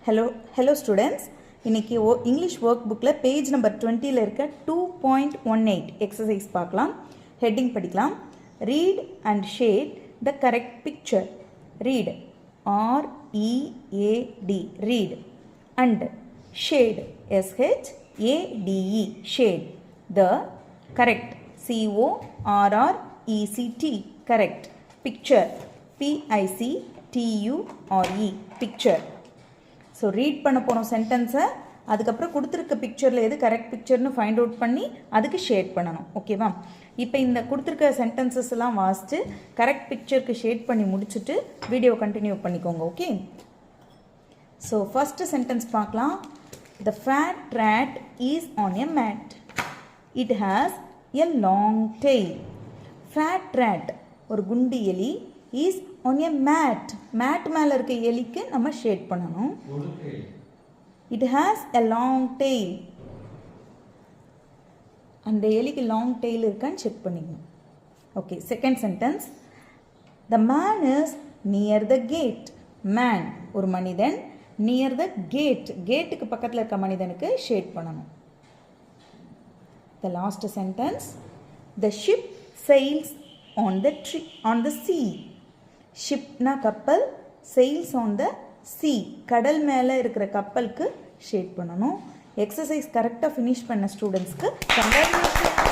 Hello students. இன்னைக்கு English work புக்கில் page number 20ல் இருக்க 2.18 எக்ஸசைஸ் பார்க்கலாம். ஹெட்டிங் படிக்கலாம். Read and shade the correct picture. Read READ read and shade SHADE shade the correct CORRECT correct picture PICTURE picture. So read பண்ண போகிறோம் சென்டென்ஸை, அதுக்கப்புறம் கொடுத்துருக்க பிக்சரில் எது கரெக்ட் பிக்சர்னு ஃபைண்ட் அவுட் பண்ணி அதுக்கு ஷேட் பண்ணணும். ஓகேவா? இப்போ இந்த கொடுத்துருக்க சென்டென்சஸ் எல்லாம் வாசித்து கரெக்ட் பிக்சருக்கு ஷேட் பண்ணி முடிச்சுட்டு வீடியோ கண்டினியூ பண்ணிக்கோங்க. ஓகே, ஸோ ஃபஸ்ட்டு சென்டென்ஸ் பார்க்கலாம். The fat rat is on a mat. It has a long tail. Fat rat ஒரு குண்டு எலி is on a mat. Mat மேலே இருக்க எலிக்கு நம்ம ஷேட் பண்ணணும். It has a long tail. அந்த எலிக்கு லாங் டெய்ல் இருக்கான்னு செக் பண்ணிக்கணும். Okay, second sentence. The man is near the gate. Man ஒரு மனிதன், near the gate கேட்டுக்கு பக்கத்தில் இருக்க மனிதனுக்கு ஷேட் பண்ணணும். The last sentence. The ship sails on the sea. ஷிப்னா கப்பல், செயில்ஸ் ஆன் த சி கடல் மேலே இருக்கிற கப்பலுக்கு ஷேட் பண்ணணும். எக்ஸசைஸ் கரெக்டாக ஃபினிஷ் பண்ண ஸ்டூடெண்ட்ஸ்க்கு கங்க்ராச்சுலேஷன்.